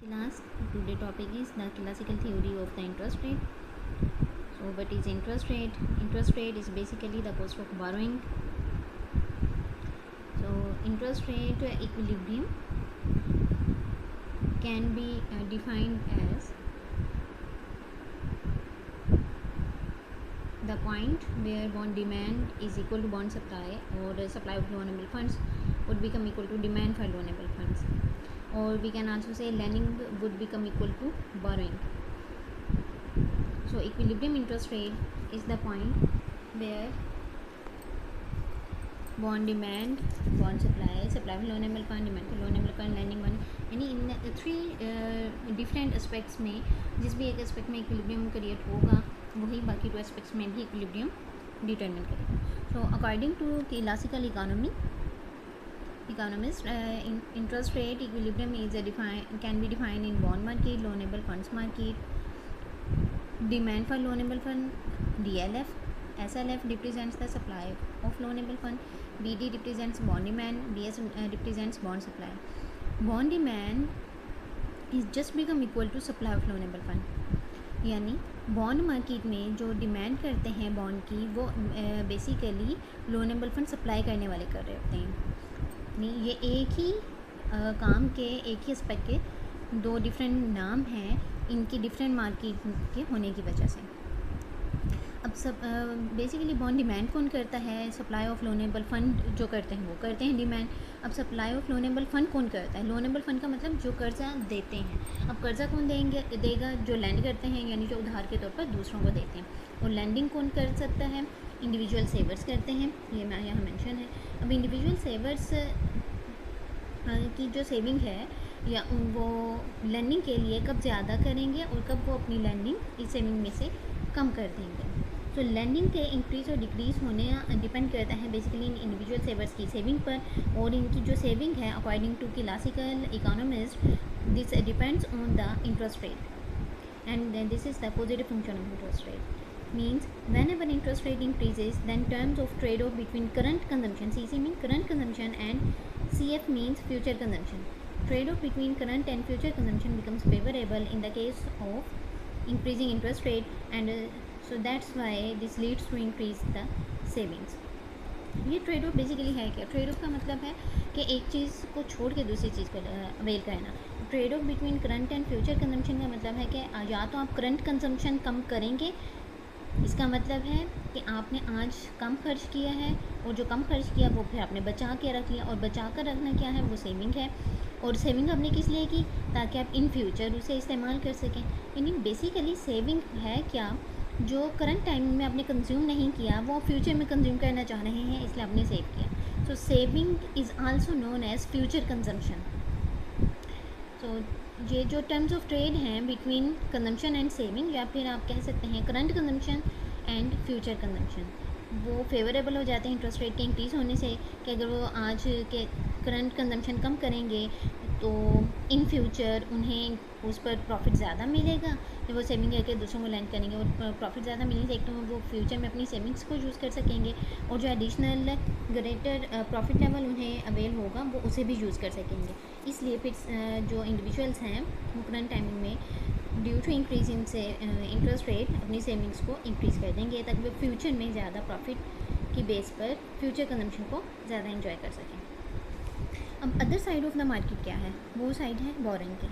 Class today topic is the classical theory of the interest rate. So what is interest rate? Interest rate is basically the cost of borrowing. So interest rate equilibrium can be defined as the point where bond demand is equal to bond supply, or the supply of loanable funds would become equal to demand for loanable funds, or we can also say lending would become equal to borrowing. So equilibrium interest rate is the point where bond demand, bond supply, supply of loanable fund, demand for loanable fund, lending one, यानी in three different aspects में जिस भी एक aspect में equilibrium create होगा वही बाकी two aspects में भी इक्विलिब्रियम डिटरमिन करेगा. So according to classical economist, interest rate equilibrium is can be defined in bond market, loanable funds market, demand for loanable fund, DLF, SLF represents the supply of loanable fund, BD represents bond demand, DS represents bond supply. Bond demand is just become equal to supply of loanable fund. यानी bond market में जो demand करते हैं bond की वो basically loanable fund supply करने वाले कर रहे होते हैं. नहीं, ये एक ही काम के एक ही एस्पेक्ट के दो डिफरेंट नाम हैं इनकी डिफरेंट मार्केट के होने की वजह से. अब सब बेसिकली बॉन्ड डिमांड कौन करता है? सप्लाई ऑफ लोनेबल फंड जो करते हैं वो करते हैं डिमांड. अब सप्लाई ऑफ लोनेबल फंड कौन करता है? लोनेबल फंड का मतलब जो कर्ज़ा देते हैं. अब कर्ज़ा कौन देगा? जो लैंड करते हैं, यानी जो उधार के तौर पर दूसरों को देते हैं. और लैंडिंग कौन कर सकता है? इंडिविजुअल सेवर्स करते हैं. ये मैं यहाँ मेंशन है. अब इंडिविजुअल सेवर्स की जो सेविंग है या वो लैंडिंग के लिए कब ज़्यादा करेंगे और कब वो अपनी लैंडिंग इस सेविंग में से कम कर देंगे. तो लैंडिंग के इंक्रीज़ और डिक्रीज़ होने डिपेंड करता है बेसिकली इन इंडिविजुअल सेवर्स की सेविंग पर. और इनकी जो सेविंग है according to classical economist this depends on the interest rate and this is the positive function of interest rate. Means whenever interest rate increases, then terms of trade-off between current consumption, CC means current consumption, and CF means future consumption. Trade-off between current and future consumption becomes favorable in the case of increasing interest rate, and so that's why this leads to increase the savings. ये trade off basically है क्या? Trade off का मतलब है कि एक चीज़ को छोड़ के दूसरी चीज़ को अवेल करना. Trade off between current and future consumption का मतलब है कि या तो आप करंट कंजम्पशन कम करेंगे, इसका मतलब है कि आपने आज कम खर्च किया है और जो कम खर्च किया वो फिर आपने बचा के रख लिया, और बचा कर रखना क्या है? वो सेविंग है. और सेविंग आपने किस लिए की? ताकि आप इन फ्यूचर उसे इस्तेमाल कर सकें. यानी बेसिकली सेविंग है क्या? जो करंट टाइम में आपने कंज्यूम नहीं किया वो फ्यूचर में कंज्यूम करना चाह रहे हैं, इसलिए आपने सेव किया. So saving is also known as future consumption. So ये जो टर्म्स ऑफ ट्रेड हैं बिटवीन कंजम्पशन एंड सेविंग, या फिर आप कह सकते हैं current consumption and future consumption, वो फेवरेबल हो जाते हैं इंटरेस्ट रेट के इंक्रीज़ होने से. कि अगर वो आज के करंट कंजम्पशन कम करेंगे तो इन फ्यूचर उन्हें उस पर प्रॉफिट ज़्यादा मिलेगा. जब वो सेविंग करके दूसरों को लैंड करेंगे और प्रॉफिट ज़्यादा मिलने से एक तो वो फ्यूचर में अपनी सेविंग्स को यूज़ कर सकेंगे, और जो एडिशनल ग्रेटर प्रॉफिट लेवल उन्हें अवेल होगा वो उसे भी यूज़ कर सकेंगे. इसलिए फिर जो इंडिविजुअल्स हैं वो करंट टाइमिंग में ड्यू टू इंक्रीज इन से इंटरेस्ट रेट अपनी सेविंग्स को इंक्रीज़ कर देंगे ताकि वो फ्यूचर में ज़्यादा प्रॉफिट की बेस पर फ्यूचर कंजम्पशन को ज़्यादा इंजॉय कर सकें. अब other side of the market क्या है? वो साइड है बोरिंग की.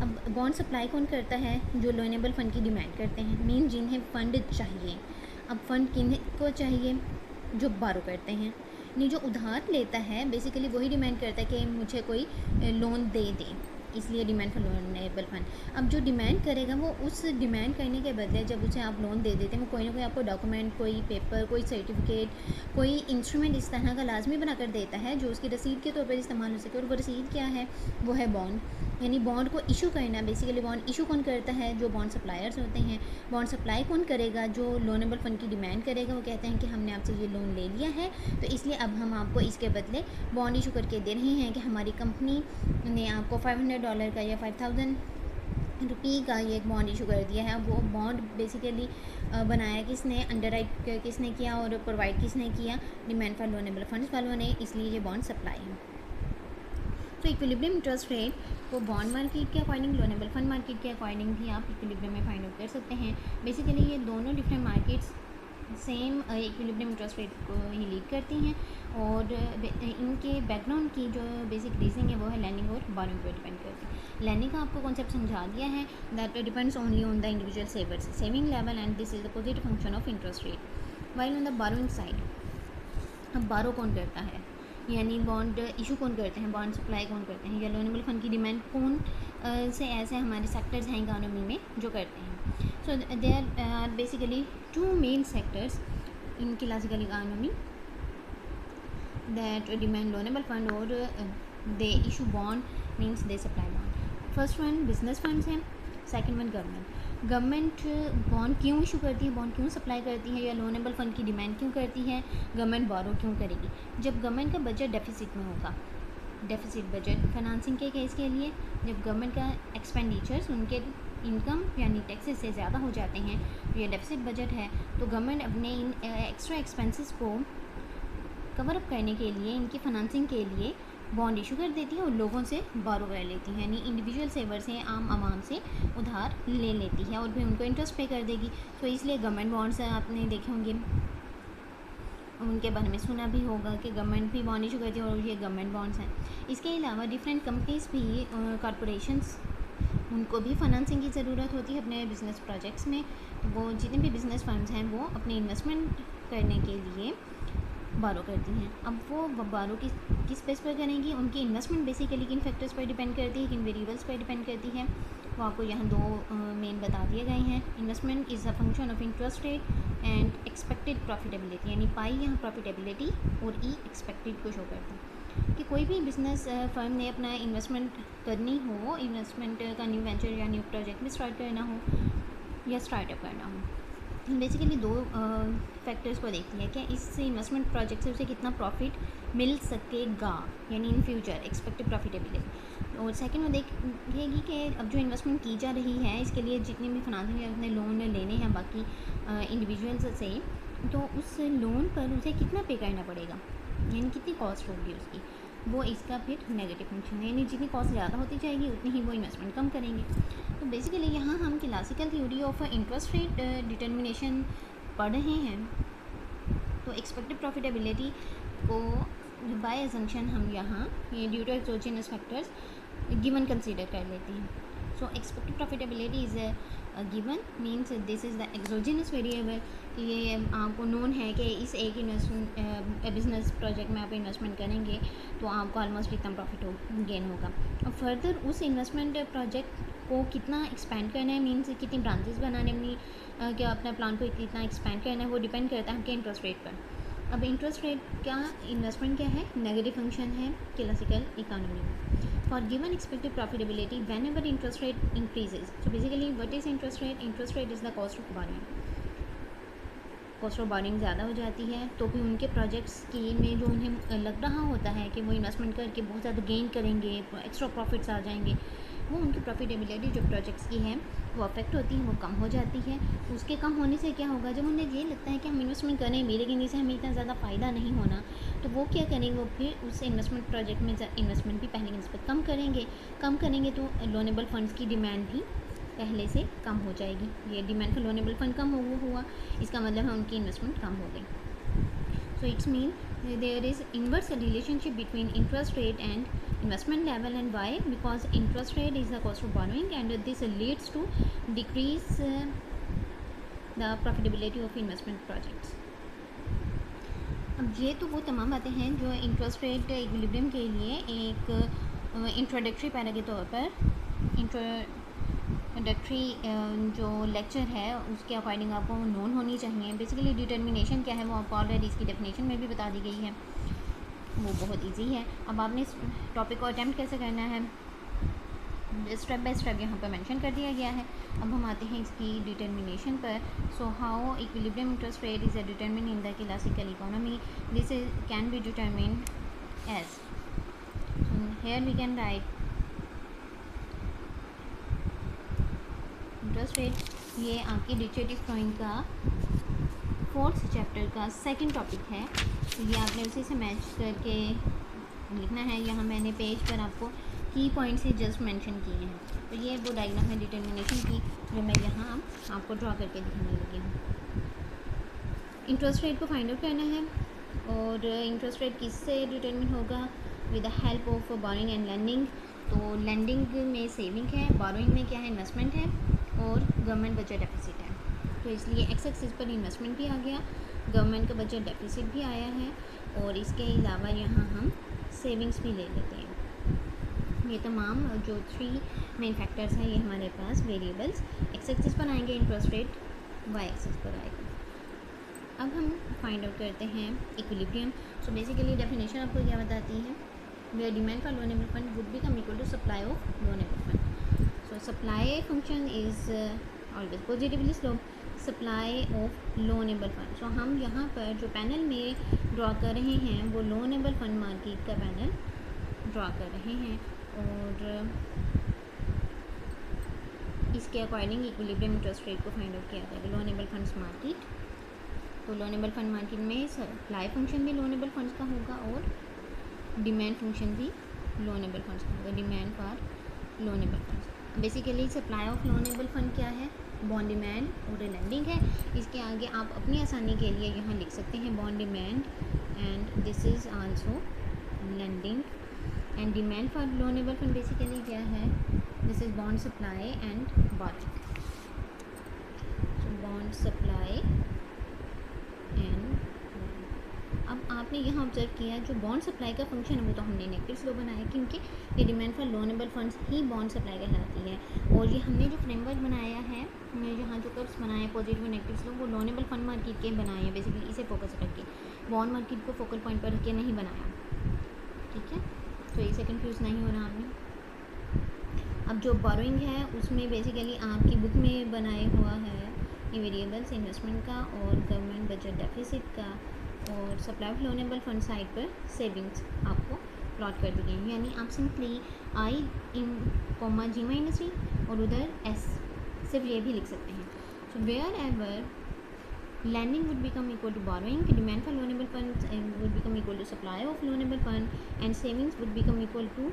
अब बॉन्ड सप्लाई कौन करता है? जो लोनेबल फ़ंड की डिमांड करते हैं, मीन जिन्हें फ़ंड चाहिए. अब फ़ंड किन्हें को चाहिए? जो बारो करते हैं. नहीं, जो उधार लेता है बेसिकली वही डिमांड करता है कि मुझे कोई लोन दे दे, इसलिए डिमांड फॉर लोनेबल फंड. अब जो डिमांड करेगा वो उस डिमांड करने के बदले जब उसे आप लोन दे देते हैं वो कोई ना कोई आपको डॉक्यूमेंट, कोई पेपर, कोई सर्टिफिकेट, कोई इंस्ट्रूमेंट इस तरह का लाजमी बना कर देता है जो उसकी रसीद के तौर पर इस्तेमाल हो सके. और वो रसीद क्या है? वो है बॉन्ड. यानी बॉन्ड को इशू करना. बेसिकली बॉन्ड इशू कौन करता है? जो बॉन्ड सप्लायर्स होते हैं. बॉन्ड सप्लाई कौन करेगा? जो लोनेबल फंड की डिमांड करेगा. वो कहते हैं कि हमने आपसे ये लोन ले लिया है तो इसलिए अब हम आपको इसके बदले बॉन्ड इशू करके दे रहे हैं कि हमारी कंपनी ने आपको $500 का या 5000 रुपये का ये एक बॉन्ड इशू कर दिया है. वो बॉन्ड बेसिकली बनाया किसने? अंडरराइट किसने किया और प्रोवाइड किसने किया? डिमांड फॉर लोनेबल फंड्स वालों ने. इसलिए ये बॉन्ड सप्लाई है. तो इक्विलिब्रियम इंटरेस्ट रेट को बॉन्ड मार्केट के अकॉर्डिंग, लोनेबल फंड मार्केट के अकॉर्डिंग भी आप इक्विलिब्रियम में फाइंड आउट कर सकते हैं। बेसिकली ये दोनों different markets same equilibrium interest rate को ही लीड करती हैं, और इनके बैकग्राउंड की जो बेसिक रीजनिंग है वो है लैंडिंग और बोरोइंग पर डिपेंड करती है। लैंडिंग का आपको कॉन्सेप्ट समझा दिया है, that depends only on the individual savers saving level and this is the positive function of interest rate. While on the borrowing side, अब बारो कौन करता है, यानी बॉन्ड इशू कौन करते हैं, बॉन्ड सप्लाई कौन करते हैं, या लोनेबल फंड की डिमांड कौन से ऐसे हमारे सेक्टर्स हैं इकानमी में जो करते हैं। So there are basically two main sectors in classical economy that demand loanable fund or they issue bond means they supply bond. First one business funds है, second one government। Government bond क्यों issue करती है, bond क्यों supply करती है, या loanable fund की demand क्यों करती है, गवर्नमेंट बोरो क्यों करेगी। जब गवर्नमेंट का बजट डेफिसिट में होगा, डेफिसिट बजट फाइनेंसिंग के केस के लिए, जब गवर्नमेंट का एक्सपेंडिचर्स उनके इनकम यानी टैक्सेस से ज़्यादा हो जाते हैं, तो ये डेफिसिट बजट है, तो गवर्नमेंट अपने इन एक्स्ट्रा एक्सपेंसेस को कवर अप करने के लिए, इनकी फाइनेंसिंग के लिए बॉन्ड इशू कर देती है और लोगों से बोरो कर लेती है, यानी इंडिविजुअल सेवर से, आम आवाम से उधार ले लेती है और फिर उनको इंटरेस्ट पे कर देगी। तो इसलिए गवर्नमेंट बॉन्ड्स आपने देखे होंगे, उनके बारे में सुना भी होगा कि गवर्नमेंट भी बॉन्ड इशू करती है और ये गवर्नमेंट बॉन्ड्स हैं। इसके अलावा डिफरेंट कंपनीज़ भी, कॉरपोरेशंस, उनको भी फाइनेंसिंग की ज़रूरत होती है अपने बिज़नेस प्रोजेक्ट्स में। वो जितने भी बिज़नेस फंड्स हैं वो अपने इन्वेस्टमेंट करने के लिए बारो करती हैं। अब वो बारो किस बेस पर करेंगी, उनकी इन्वेस्टमेंट बेसिकली किन फैक्टर्स पर डिपेंड करती है, किन वेरिएबल्स पर डिपेंड करती है, वो आपको यहाँ दो मेन बता दिए गए हैं। Investment is a function of interest rate and expected profitability, यानी पाई यहाँ प्रॉफिटेबिलिटी और ई एक्सपेक्टेड को शो करता है कि कोई भी बिजनेस फर्म ने अपना इन्वेस्टमेंट करनी हो, इन्वेस्टमेंट का न्यू वेंचर या न्यू प्रोजेक्ट में स्टार्ट करना हो या स्टार्टअप करना हो, बेसिकली दो फैक्टर्स को देखती है कि इस इन्वेस्टमेंट प्रोजेक्ट से उसे कितना प्रॉफिट मिल सकेगा, यानी इन फ्यूचर एक्सपेक्टेड प्रॉफिटेबिलिटी। और सेकंड वो देखेगी कि अब जो इन्वेस्टमेंट की जा रही है इसके लिए जितने भी फाइनेंशियल या अपने लोन लेने हैं बाकी इंडिविजुअल्स से, तो उस लोन पर उसे कितना पे करना पड़ेगा, यानी कितनी कॉस्ट होगी उसकी, वो इसका फिर नेगेटिव फंक्शन है, यानी जितनी कॉस्ट ज़्यादा होती जाएगी उतनी ही वो इन्वेस्टमेंट कम करेंगे। तो बेसिकली यहाँ हम classical theory of interest rate determination पढ़ रहे हैं, तो एक्सपेक्टेड प्रॉफिटेबिलिटी को बाय अजम्पशन हम यहाँ ये due to exogenous factors given consider कर लेते हैं। So expected profitability is given means this is the exogenous variable. ये आपको नोन है कि इस एक इन्वेस्टमेंट बिजनेस प्रोजेक्ट में आप इन्वेस्टमेंट करेंगे तो आपको ऑलमोस्ट इतना प्रॉफिट गेन होगा। और फर्दर उस इन्वेस्टमेंट प्रोजेक्ट को कितना एक्सपेंड करना है, मीन्स कितनी ब्रांचेस बनाने में क्या अपने प्लान को कितना एक्सपेंड करना है, वो डिपेंड करता है आपके इंटरेस्ट रेट पर। अब इंटरेस्ट रेट क्या, इन्वेस्टमेंट क्या है, नेगेटिव फंक्शन है क्लासिकल इकोनॉमी में। For given expected profitability when ever interest rate increases, so basically what is interest rate, interest rate is the cost of boring. Cost of boring ज़्यादा हो जाती है तो भी उनके प्रोजेक्ट्स की में जो उन्हें लग रहा होता है कि वो इन्वेस्टमेंट करके बहुत ज़्यादा गेन करेंगे, एक्स्ट्रा प्रॉफिट्स आ जाएंगे, वो उनकी प्रॉफिटेबिलिटी जो प्रोजेक्ट्स की है वो अफेक्ट होती है, वो कम हो जाती है। उसके कम होने से क्या होगा, जब उन्हें ये लगता है कि हम इन्वेस्टमेंट करें लेकिन इससे हमें इतना ज़्यादा फ़ायदा नहीं होना, तो वो क्या करेंगे, वो फिर उस इन्वेस्टमेंट प्रोजेक्ट में इन्वेस्टमेंट भी पहले की निस्बत कम करेंगे तो लोनेबल फंड्स की डिमांड भी पहले से कम हो जाएगी। ये डिमांड for लोनेबल फंड कम हुआ, इसका मतलब है उनकी इन्वेस्टमेंट कम हो गई। So it's mean there is inverse relationship between interest rate and investment level, and why, because interest rate is the cost of borrowing and this leads to decrease the profitability of investment projects। अब ये तो वो तमाम बातें हैं जो interest rate equilibrium के लिए एक इंट्रोडक्टरी पैरा के तौर पर इंट्रोडक्टरी जो लेक्चर है उसके अकॉर्डिंग आपको नोन होनी चाहिए। बेसिकली डिटर्मिनेशन क्या है वो आपको ऑलरेडी इसकी डेफिनेशन में भी बता दी गई है, वो बहुत इजी है। अब आपने इस टॉपिक को अटैम्प्ट कैसे करना है स्टेप बाय स्टेप यहाँ पर मेंशन कर दिया गया है। अब हम आते हैं इसकी डिटर्मिनेशन पर। So how equilibrium interest rate is determine in the classical economy, this is can be determine as, here we can write interest rate. ये आपकी डिरिचलेट ड्राइंग का 4th चैप्टर का 2nd टॉपिक है, तो ये आपने उसी से मैच करके लिखना है। यहाँ मैंने पेज पर आपको की पॉइंट से जस्ट मेंशन किए हैं। तो ये वो डायग्राम है डिटर्मिनेशन की जो मैं यहाँ आपको ड्रॉ करके दिखाने लगी हूँ। इंटरेस्ट रेट को फाइंड आउट करना है और इंटरेस्ट रेट किससे डिटर्मिन होगा? With the help of borrowing and lending. तो लेंडिंग में सेविंग है, बोरोइंग में क्या है? इन्वेस्टमेंट है और गवर्नमेंट बजट डेफिसिट है। तो इसलिए एक्स एक्सिस पर इन्वेस्टमेंट भी आ गया, गवर्नमेंट का बजट डेफिसिट भी आया है और इसके अलावा यहाँ हम सेविंग्स भी ले लेते हैं। ये तमाम जो 3 मेन फैक्टर्स हैं ये हमारे पास वेरिएबल्स एक्स एक्सिस पर आएंगे, इंटरेस्ट रेट वाई एक्सिस पर आएगा। अब हम फाइंड आउट करते हैं इक्विलिब्रियम। सो बेसिकली डेफिनेशन आपको क्या बताती है? Where demand for loanable fund would become equal to supply of loanable fund. So supply function is always positively slope supply of loanable fund. So हम यहाँ पर जो पैनल में ड्रॉ कर रहे हैं वो लोनेबल फंड मार्केट का पैनल ड्रॉ कर रहे हैं और इसके अकॉर्डिंग इक्विलिब्रियम इंटरेस्ट रेट को फाइंड आउट किया जाएगा। लोनेबल फंड्स मार्केट, तो लोनेबल फंड मार्केट में सप्लाई फंक्शन भी लोनेबल फंड्स का होगा और डिमांड फंक्शन भी लोनेबल फंड्स का होगा, demand for loanable funds. Basically supply of loanable fund क्या है? बॉन्ड डिमांड और लेंडिंग है। इसके आगे आप अपनी आसानी के लिए यहाँ लिख सकते हैं bond demand and this is also lending and demand for loanable fund basically क्या है? This is bond supply and borrowing. So bond supply and अब आपने यहाँ ऑब्जर्व किया जो बॉन्ड सप्लाई का फंक्शन है वो तो हमने नेगेटिव स्लो बनाया क्योंकि ये demand for loanable funds he bond supply कहलाती है। और ये हमने जो फ्रेमवर्क बनाया है, जहाँ जो कर्व्स बनाए हैं पॉजिटिव और नेगेटिव स्लो, वो लोनेबल फंड मार्केट के बनाए हैं। बेसिकली इसे फोकस रख के, बॉन्ड मार्केट को फोकल पॉइंट पर रख के नहीं बनाया, ठीक है? तो इसे कन्फ्यूज़ नहीं होना आपने। अब जो बोरोइंग है उसमें बेसिकली आपकी बुक में बनाए हुआ है ये वेरिएबल्स इन्वेस्टमेंट का और गवर्नमेंट बजट डेफिसिट का और supply of loanable fund side पर सेविंग्स आपको प्लॉट कर दी गई हैं। यानी आप simply I in comma G minus V और उधर एस सिर्फ ये भी लिख सकते हैं। So wherever lending would become equal to borrowing, demand for loanable fund would become equal to supply of loanable fund and savings would become equal to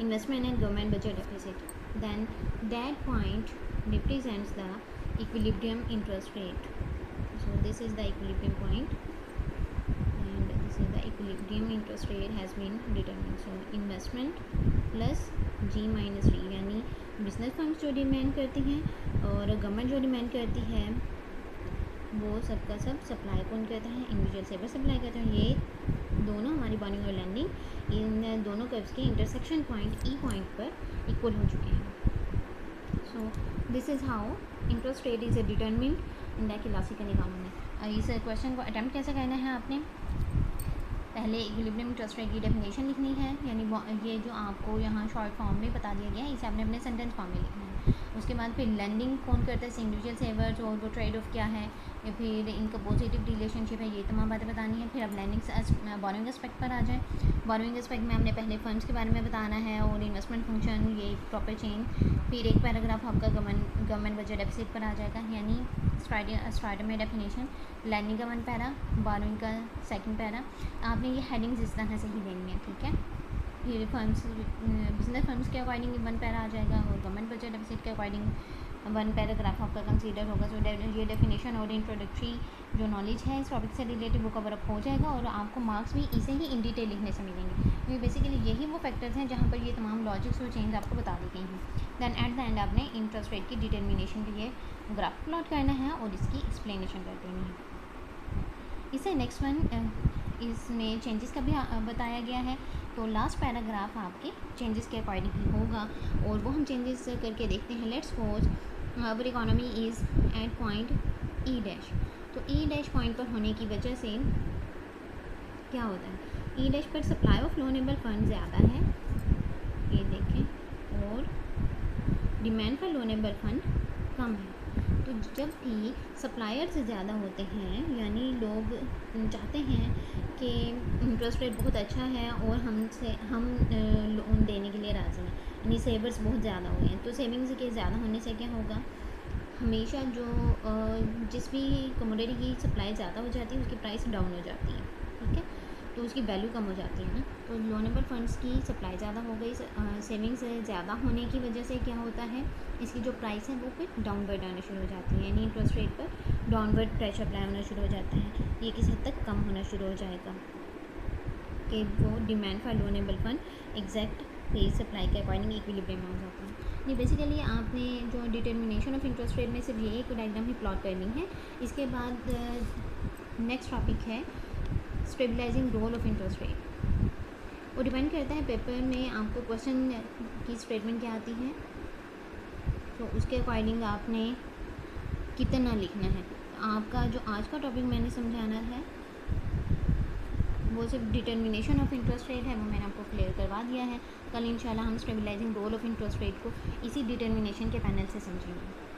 investment and government budget deficit, then that point represents the equilibrium interest rate. So this is the equilibrium point and this is the equilibrium interest rate has been determined. So investment plus G minus V, यानी business funds जो demand करती हैं और government जो demand करती है वो सबका सब सप्लाई कौन करता है? इंडिविजुअल सेवर सप्लाई करते हैं। ये दोनों हमारी बॉर्निंग और लैंडिंग इन दोनों कर्व्स के इंटरसेक्शन पॉइंट ई पॉइंट पर इक्वल हो चुके हैं। So this is how interest rate is determined in the classical economy. इस क्वेश्चन को अटैम्प्ट कैसे करना है? आपने पहले इक्विलिब्रियम इंटरेस्ट रेट की डेफिनेशन लिखनी है, यानी ये जो आपको यहाँ शॉर्ट फॉर्म में बता दिया गया है इसे आपने अपने सेंटेंस फॉर्म में लिखना है। उसके बाद फिर लेंडिंग कौन करता है? इंडिविजुअल सेवर्स और वो ट्रेड ऑफ क्या है या फिर इनका पॉजिटिव रिलेशनशिप है, ये तमाम बातें बतानी है। फिर अब लैंडिंग बोरोइंग एस्पेक्ट पर आ जाए। बोरोइंग एस्पेक्ट में हमने पहले फंड्स के बारे में बताना है और इन्वेस्टमेंट फंक्शन, ये प्रॉपर चेन। फिर एक पैराग्राफ आपका गवर्नमेंट बजट डेफिसिट पर आ जाएगा, यानी स्टार्टर में डेफिनेशन, लैंडिंग का 1 पैरा, बोरोइंग का 2nd पैरा। आपने ये हेडिंग्स इस तरह से ही देनी है, ठीक है? ये फंड्स बिजनेस फंड्स के अकॉर्डिंग 1 पैरा आ जाएगा और गवर्नमेंट बजट डेफिसिट के अकॉर्डिंग 1 पैराग्राफ आपका कंसीडर होगा। सो ये डेफिनेशन और इंट्रोडक्टरी जो नॉलेज है इस टॉपिक से रिलेटेड वो कवर अप हो जाएगा और आपको मार्क्स भी इसे ही इन डिटेल लिखने से मिलेंगे, क्योंकि बेसिकली यही वो फैक्टर्स हैं जहाँ पर ये तमाम लॉजिक्स और चेंज आपको बता दी गई हैं। दैन एट द एंड आपने इंटरेस्ट रेट की डिटर्मिनेशन के लिए ग्राफ प्लॉट करना है और इसकी एक्सप्लेनेशन कर देनी है। इसे नेक्स्ट वन इसमें चेंजेस का भी बताया गया है, तो लास्ट पैराग्राफ आपके चेंजेस के अकॉर्डिंग ही होगा और वो हम चेंजेस करके देखते हैं। Let's suppose our economy is at point E dash, तो ई डैश पॉइंट पर होने की वजह से क्या होता है? ई डैश पर सप्लाई ऑफ लोनेबल फंड ज़्यादा है, ये देखें, और डिमांड फॉर लोनेबल फंड कम है। तो जब भी सप्लायर्स ज़्यादा होते हैं, यानी लोग चाहते हैं कि इंटरेस्ट रेट बहुत अच्छा है और हम लोन देने के लिए राज़ी हैं, यानी सेवर्स बहुत ज़्यादा हुए हैं, तो सेविंग्स के ज़्यादा होने से क्या होगा? हमेशा जो जिस भी कमोडिटी की सप्लाई ज़्यादा हो जाती है उसकी प्राइस डाउन हो जाती है, ठीक है? तो तो उसकी वैल्यू कम हो जाती है ना। तो लोनेबल फंड्स की सप्लाई ज़्यादा हो गई, सेविंग्स ज़्यादा होने की वजह से क्या होता है, इसकी जो प्राइस है वो फिर डाउनवर्ड आना शुरू हो जाती है, यानी इंटरेस्ट रेट पर डाउनवर्ड प्रेशर अप्लाई होना शुरू हो जाता है। ये किस हद तक कम होना शुरू हो जाएगा कि वो demand for loanable fund exact phase supply के अकॉर्डिंग इक्विलिब्रियम में हो जाता है। ये बेसिकली आपने जो डिटर्मिनेशन ऑफ इंटरेस्ट रेट में सिर्फ ये एक डायग्राम ही प्लॉट करनी है। इसके बाद नेक्स्ट टॉपिक है stabilising role of interest rate. वो डिपेंड करता है पेपर में आपको क्वेश्चन की स्टेटमेंट क्या आती है, तो उसके अकॉर्डिंग आपने कितना लिखना है। आपका जो आज का टॉपिक मैंने समझाना है वो सिर्फ डिटर्मिनेशन ऑफ इंटरेस्ट रेट है, वो मैंने आपको क्लियर करवा दिया है। कल इंशाल्लाह हम stabilising role of interest rate को इसी डिटर्मिनेशन के पैनल से समझेंगे।